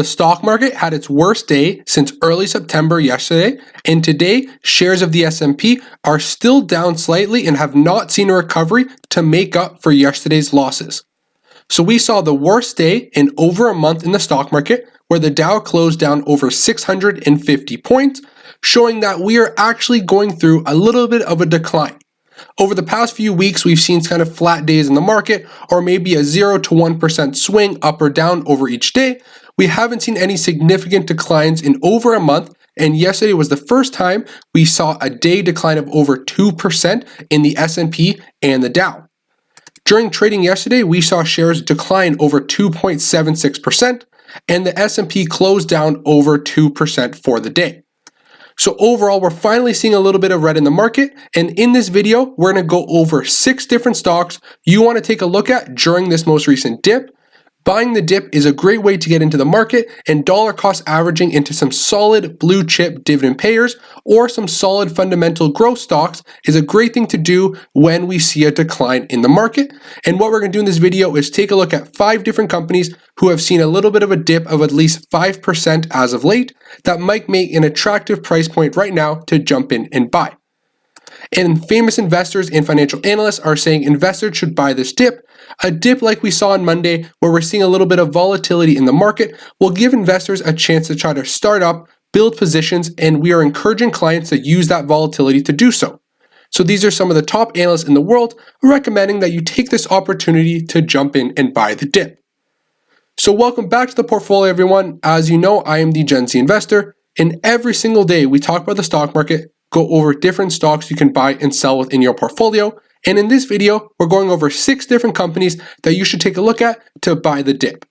The stock market had its worst day since early September yesterday, and today shares of the S&P are still down slightly and have not seen a recovery to make up for yesterday's losses. So we saw the worst day in over a month in the stock market, where the Dow closed down over 650 points, showing that we are actually going through a little bit of a decline. Over the past few weeks, we've seen kind of flat days in the market, or maybe a 0 to 1% swing up or down over each day. We haven't seen any significant declines in over a month, and yesterday was the first time we saw a day decline of over 2% in the S&P and the Dow. During trading yesterday, we saw shares decline over 2.76%, and the S&P closed down over 2% for the day. So overall, we're finally seeing a little bit of red in the market, and in this video, we're going to go over 6 different stocks you want to take a look at during this most recent dip. Buying the dip is a great way to get into the market, and dollar cost averaging into some solid blue chip dividend payers or some solid fundamental growth stocks is a great thing to do when we see a decline in the market. And what we're going to do in this video is take a look at 5 different companies who have seen a little bit of a dip of at least 5% as of late that might make an attractive price point right now to jump in and buy. And famous investors and financial analysts are saying investors should buy this dip. A dip like we saw on Monday, where we're seeing a little bit of volatility in the market, will give investors a chance to try to start up, build positions, and we are encouraging clients to use that volatility to do so. So these are some of the top analysts in the world recommending that you take this opportunity to jump in and buy the dip. So welcome back to the portfolio, everyone. As you know, I am the Gen Z investor, and every single day we talk about the stock market, go over different stocks you can buy and sell within your portfolio. And in this video, we're going over 6 different companies that you should take a look at to buy the dip.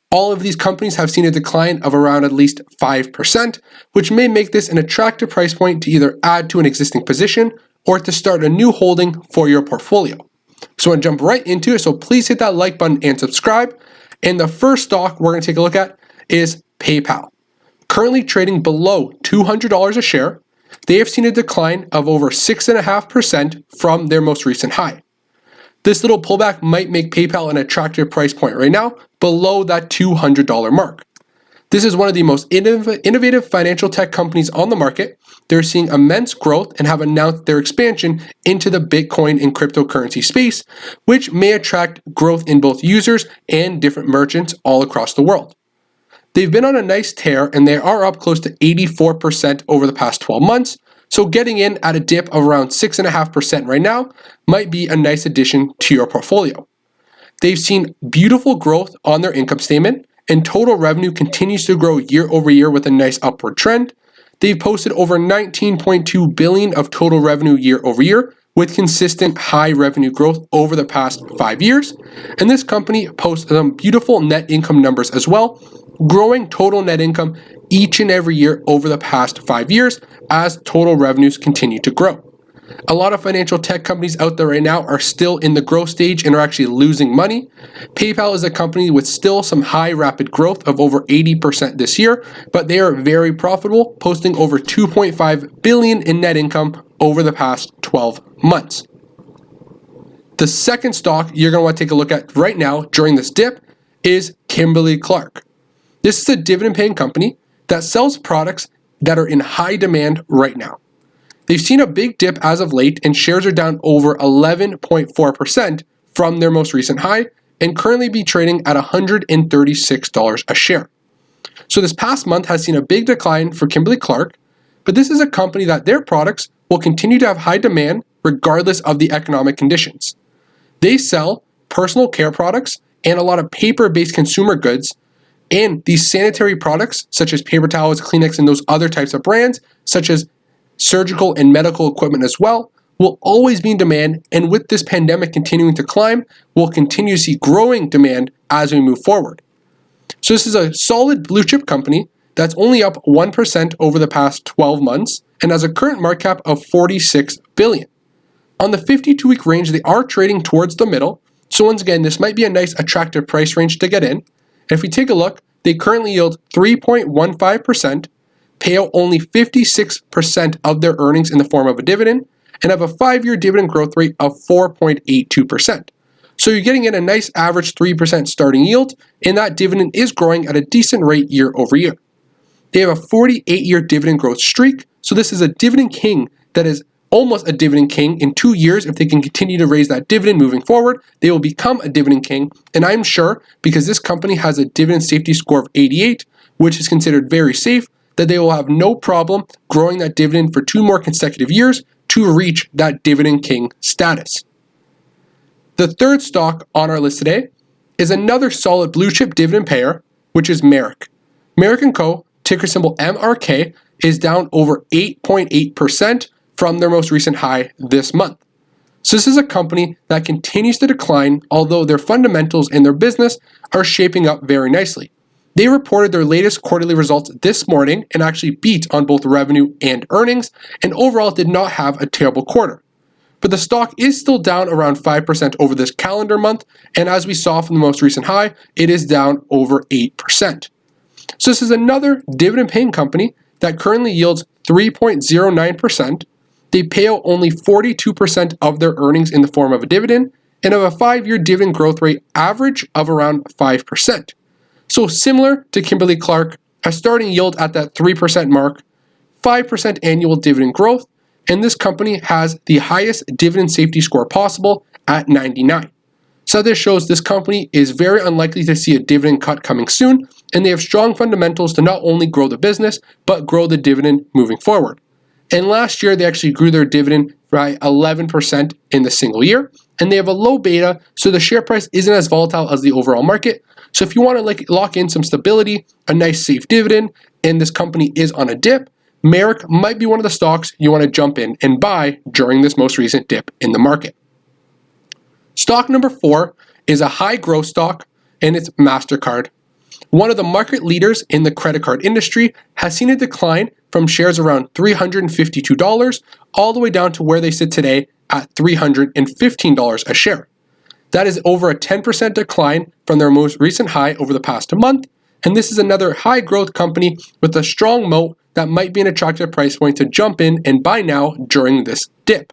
All of these companies have seen a decline of around at least 5%, which may make this an attractive price point to either add to an existing position or to start a new holding for your portfolio. So I'm going to jump right into it, so please hit that like button and subscribe. And the first stock we're going to take a look at is PayPal. Currently trading below $200 a share, they have seen a decline of over 6.5% from their most recent high. This little pullback might make PayPal an attractive price point right now, below that $200 mark. This is one of the most innovative financial tech companies on the market. They're seeing immense growth and have announced their expansion into the Bitcoin and cryptocurrency space, which may attract growth in both users and different merchants all across the world. They've been on a nice tear, and they are up close to 84% over the past 12 months, so getting in at a dip of around 6.5% right now might be a nice addition to your portfolio. They've seen beautiful growth on their income statement, and total revenue continues to grow year over year with a nice upward trend. They've posted over $19.2 billion of total revenue year over year, with consistent high revenue growth over the past 5 years. And this company posts some beautiful net income numbers as well, growing total net income each and every year over the past 5 years as total revenues continue to grow. A lot of financial tech companies out there right now are still in the growth stage and are actually losing money. PayPal is a company with still some high rapid growth of over 80% this year, but they are very profitable, posting over $2.5 billion in net income over the past 12 months. The second stock you're going to want to take a look at right now during this dip is KimberlyClark. This is a dividend-paying company that sells products that are in high demand right now. They've seen a big dip as of late, and shares are down over 11.4% from their most recent high and currently be trading at $136 a share. So this past month has seen a big decline for KimberlyClark, but this is a company that their products will continue to have high demand regardless of the economic conditions. They sell personal care products and a lot of paper-based consumer goods, and these sanitary products such as paper towels, Kleenex, and those other types of brands such as surgical and medical equipment as well will always be in demand, and with this pandemic continuing to climb, we'll continue to see growing demand as we move forward. So this is a solid blue chip company that's only up 1% over the past 12 months and has a current market cap of $46 billion. On the 52-week range, they are trading towards the middle, so once again, this might be a nice attractive price range to get in. If we take a look, they currently yield 3.15%, pay out only 56% of their earnings in the form of a dividend, and have a 5-year dividend growth rate of 4.82%. So you're getting in a nice average 3% starting yield, and that dividend is growing at a decent rate year over year. They have a 48-year dividend growth streak, so this is a dividend king that is almost a dividend king. In 2 years, if they can continue to raise that dividend moving forward, they will become a dividend king, and I'm sure because this company has a dividend safety score of 88, which is considered very safe, that they will have no problem growing that dividend for 2 more consecutive years to reach that dividend king status. The third stock on our list today is another solid blue chip dividend payer, which is Merrick. Merrick & Co., ticker symbol MRK, is down over 8.8% from their most recent high this month. So this is a company that continues to decline, although their fundamentals in their business are shaping up very nicely. They reported their latest quarterly results this morning and actually beat on both revenue and earnings, and overall did not have a terrible quarter. But the stock is still down around 5% over this calendar month, and as we saw from the most recent high, it is down over 8%. So this is another dividend-paying company that currently yields 3.09%. They pay out only 42% of their earnings in the form of a dividend, and have a 5-year dividend growth rate average of around 5%. So similar to Kimberly-Clark, a starting yield at that 3% mark, 5% annual dividend growth, and this company has the highest dividend safety score possible at 99. So this shows this company is very unlikely to see a dividend cut coming soon, and they have strong fundamentals to not only grow the business, but grow the dividend moving forward. And last year, they actually grew their dividend by 11% in the single year, and they have a low beta, so the share price isn't as volatile as the overall market. So if you want to lock in some stability, a nice safe dividend, and this company is on a dip, Merrick might be one of the stocks you want to jump in and buy during this most recent dip in the market. Stock number 4 is a high growth stock, and it's Mastercard. One of the market leaders in the credit card industry has seen a decline from shares around $352 all the way down to where they sit today at $315 a share. That is over a 10% decline from their most recent high over the past month, and this is another high growth company with a strong moat that might be an attractive price point to jump in and buy now during this dip.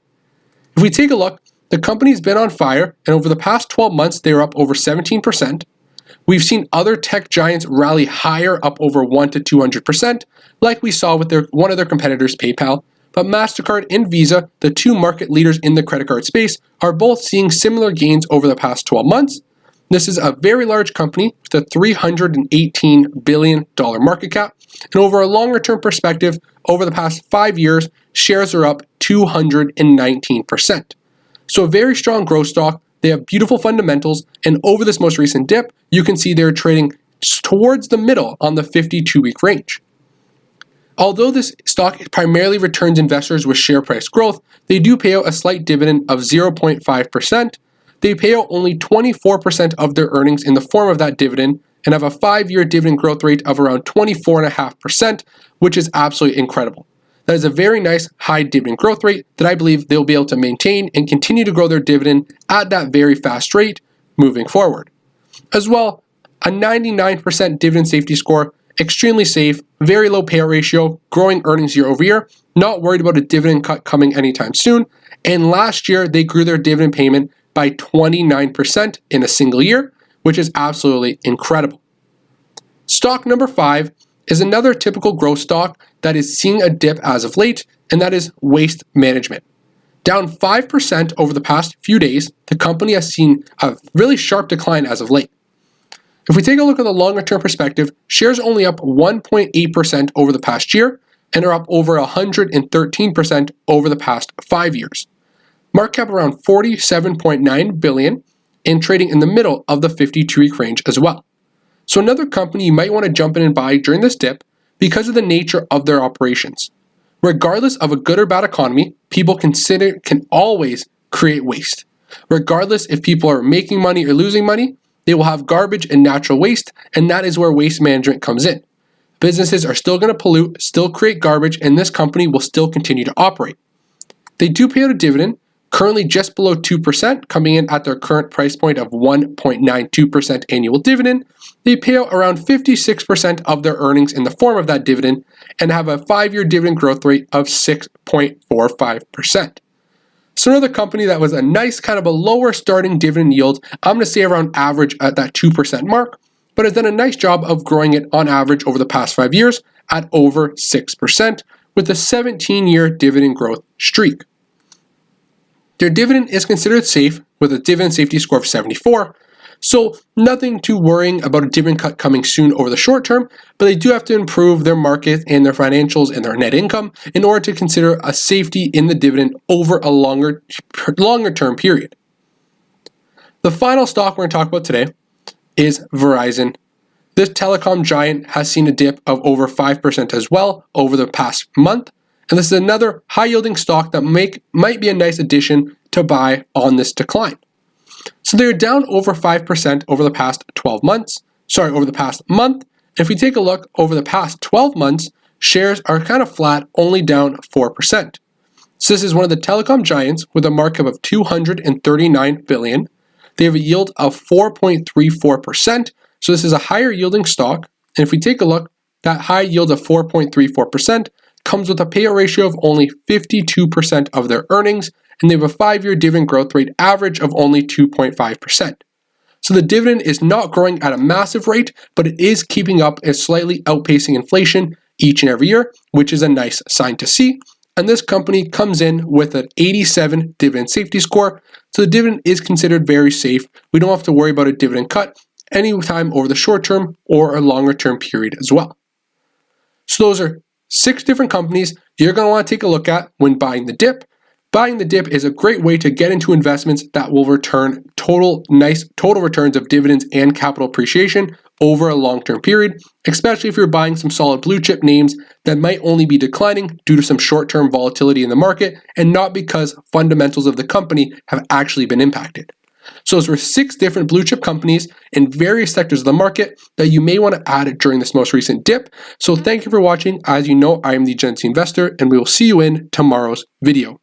If we take a look, the company's been on fire, and over the past 12 months, they are up over 17%. We've seen other tech giants rally higher, up over 100 to 200%, like we saw with one of their competitors, PayPal. But Mastercard and Visa, the 2 market leaders in the credit card space, are both seeing similar gains over the past 12 months. This is a very large company with a $318 billion market cap, and over a longer term perspective, over the past 5 years, shares are up 219%. So a very strong growth stock. They have beautiful fundamentals, and over this most recent dip, you can see they're trading towards the middle on the 52-week range. Although this stock primarily returns investors with share price growth, they do pay out a slight dividend of 0.5%. They pay out only 24% of their earnings in the form of that dividend, and have a 5-year dividend growth rate of around 24.5%, which is absolutely incredible. That is a very nice high dividend growth rate that I believe they'll be able to maintain and continue to grow their dividend at that very fast rate moving forward. As well, a 99% dividend safety score, extremely safe, very low payout ratio, growing earnings year over year, not worried about a dividend cut coming anytime soon, and last year they grew their dividend payment by 29% in a single year, which is absolutely incredible. Stock number 5 is another typical growth stock that is seeing a dip as of late, and that is Waste Management. Down 5% over the past few days, the company has seen a really sharp decline as of late. If we take a look at the longer term perspective, shares are only up 1.8% over the past year and are up over 113% over the past 5 years. Market cap around $47.9 billion and trading in the middle of the 52-week range as well. So another company you might want to jump in and buy during this dip because of the nature of their operations. Regardless of a good or bad economy, people can always create waste. Regardless if people are making money or losing money, they will have garbage and natural waste, and that is where waste management comes in. Businesses are still going to pollute, still create garbage, and this company will still continue to operate. They do pay out a dividend, currently just below 2%, coming in at their current price point of 1.92% annual dividend. They pay out around 56% of their earnings in the form of that dividend and have a 5-year dividend growth rate of 6.45%. So another company that was a nice kind of a lower starting dividend yield, I'm going to say around average at that 2% mark, but has done a nice job of growing it on average over the past 5 years at over 6% with a 17-year dividend growth streak. Their dividend is considered safe with a dividend safety score of 74, so nothing too worrying about a dividend cut coming soon over the short term, but they do have to improve their market and their financials and their net income in order to consider a safety in the dividend over a longer term period. The final stock we're going to talk about today is Verizon. This telecom giant has seen a dip of over 5% as well over the past month, and this is another high-yielding stock that might be a nice addition to buy on this decline. So they're down over 5% over the past over the past month. And if we take a look over the past 12 months, shares are kind of flat, only down 4%. So this is one of the telecom giants with a market cap of $239 billion. They have a yield of 4.34%. So this is a higher yielding stock. And if we take a look, that high yield of 4.34% comes with a payout ratio of only 52% of their earnings, and they have a 5-year dividend growth rate average of only 2.5%. So the dividend is not growing at a massive rate, but it is keeping up and slightly outpacing inflation each and every year, which is a nice sign to see. And this company comes in with an 87 dividend safety score, so the dividend is considered very safe. We don't have to worry about a dividend cut anytime over the short term or a longer term period as well. So those are 6 different companies you're going to want to take a look at when buying the dip. Buying the dip is a great way to get into investments that will return total returns of dividends and capital appreciation over a long-term period, especially if you're buying some solid blue chip names that might only be declining due to some short-term volatility in the market and not because fundamentals of the company have actually been impacted. So those were 6 different blue chip companies in various sectors of the market that you may want to add during this most recent dip. So thank you for watching. As you know, I am the Gen Z Investor, and we will see you in tomorrow's video.